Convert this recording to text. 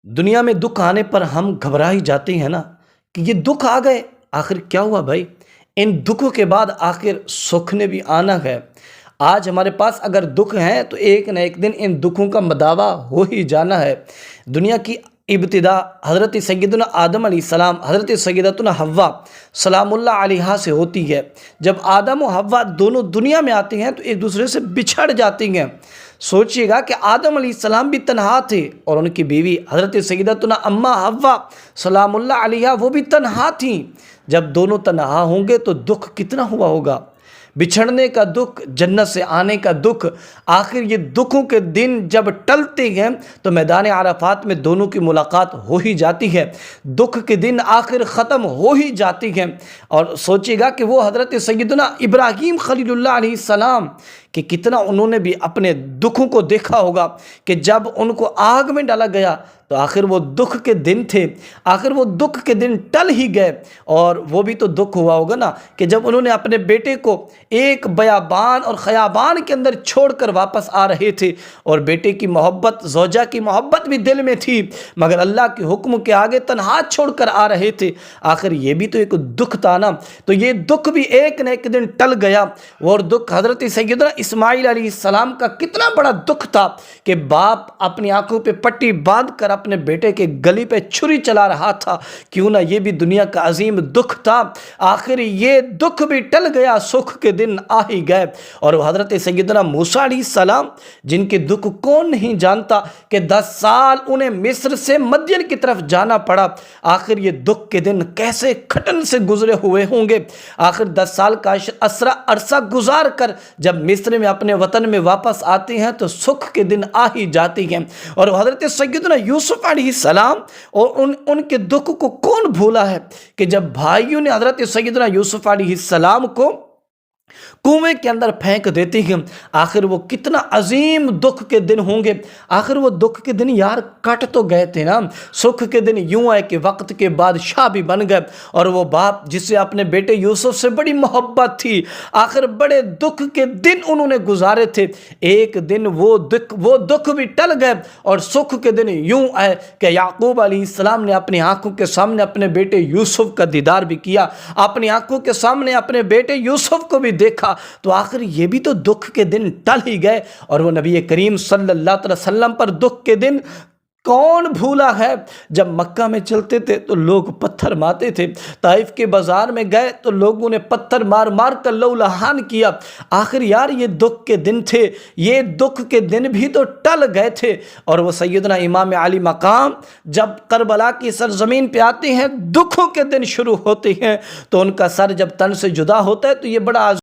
دنیا میں دکھ آنے پر ہم گھبرا ہی جاتے ہیں نا کہ یہ دکھ آ گئے، آخر کیا ہوا بھائی؟ ان دکھوں کے بعد آخر سکھ نے بھی آنا ہے۔ آج ہمارے پاس اگر دکھ ہیں تو ایک نہ ایک دن ان دکھوں کا مداوع ہو ہی جانا ہے۔ دنیا کی ابتدا حضرت سیدنا آدم علیہ السلام، حضرت سیدتنا حوا سلام اللہ علیہا سے ہوتی ہے۔ جب آدم و حوا دونوں دنیا میں آتے ہیں تو ایک دوسرے سے بچھڑ جاتی ہیں۔ سوچئے گا کہ آدم علیہ السلام بھی تنہا تھے اور ان کی بیوی حضرت سیدتنا اماں حوا سلام اللہ علیہا وہ بھی تنہا تھیں۔ جب دونوں تنہا ہوں گے تو دکھ کتنا ہوا ہوگا؟ بچھڑنے کا دکھ، جنت سے آنے کا دکھ۔ آخر یہ دکھوں کے دن جب ٹلتے ہیں تو میدان عرفات میں دونوں کی ملاقات ہو ہی جاتی ہے، دکھ کے دن آخر ختم ہو ہی جاتی ہے۔ اور سوچے گا کہ وہ حضرت سیدنا ابراہیم خلیل اللہ علیہ السلام کہ کتنا انہوں نے بھی اپنے دکھوں کو دیکھا ہوگا کہ جب ان کو آگ میں ڈالا گیا تو آخر وہ دکھ کے دن تھے، آخر وہ دکھ کے دن ٹل ہی گئے۔ اور وہ بھی تو دکھ ہوا ہوگا نا کہ جب انہوں نے اپنے بیٹے کو ایک بیابان اور خیابان کے اندر چھوڑ کر واپس آ رہے تھے اور بیٹے کی محبت، زوجہ کی محبت بھی دل میں تھی، مگر اللہ کے حکم کے آگے تنہا چھوڑ کر آ رہے تھے۔ آخر یہ بھی تو ایک دکھ تھا نا، تو یہ دکھ بھی ایک نہ ایک دن ٹل گیا۔ اور دکھ حضرت سیدنا اسماعیل علیہ السلام کا کتنا بڑا دکھ تھا کہ باپ اپنی آنکھوں پہ پٹی باندھ کر اپنے بیٹے کے گلی پہ چھری چلا رہا تھا۔ کیوں نہ یہ بھی دنیا کا عظیم دکھ تھا۔ آخر یہ دکھ بھی ٹل گیا، سکھ کے دن آ ہی گئے۔ اور حضرت سیدنا موسیٰ علیہ السلام جن کے دکھ کون نہیں جانتا کہ 10 سال انہیں مصر سے مدین کی طرف جانا پڑا۔ آخر یہ دکھ کے دن کیسے کھٹن سے گزرے ہوئے ہوں گے۔ آخر 10 سال کا عرصہ گزار کر جب مصر میں اپنے وطن میں واپس آتے ہیں تو سکھ کے دن آ ہی جاتی ہیں۔ اور حضرت سیدنا یوسف علیہ السلام اور ان کے دکھ کو کون بھولا ہے کہ جب بھائیوں نے حضرت سیدنا یوسف علیہ السلام کو کنویں کے اندر پھینک دیتی ہیں، آخر وہ کتنا عظیم دکھ کے دن ہوں گے۔ آخر وہ دکھ کے دن یار کٹ تو گئے تھے نا، سکھ کے دن یوں ہے کہ وقت کے بادشاہ بھی بن گئے۔ اور وہ باپ جس سے اپنے بیٹے یوسف سے بڑی محبت تھی، آخر بڑے دکھ کے دن انہوں نے گزارے تھے۔ ایک دن وہ دکھ بھی ٹل گئے اور سکھ کے دن یوں ہے کہ یعقوب علیہ السلام نے اپنی آنکھوں کے سامنے اپنے بیٹے یوسف کا دیدار بھی کیا، اپنی آنکھوں کے سامنے اپنے بیٹے یوسف کو بھی دیکھا۔ تو آخر یہ بھی تو دکھ کے دن ٹل ہی گئے۔ اور وہ نبی کریم صلی اللہ علیہ وسلم پر دکھ کے دن کون بھولا ہے؟ جب مکہ میں چلتے تھے تو لوگ پتھر مارتے تھے، طائف کے بازار میں گئے تو لوگوں نے پتھر مار مار کر لہولہان کیا۔ آخر یار یہ دکھ کے دن تھے، یہ دکھ کے دن بھی تو ٹل گئے تھے۔ اور وہ سیدنا امام علی مقام جب کربلا کی سرزمین پہ آتے ہیں، دکھوں کے دن شروع ہوتے ہیں تو ان کا سر جب تن سے جدا ہوتا ہے تو یہ بڑا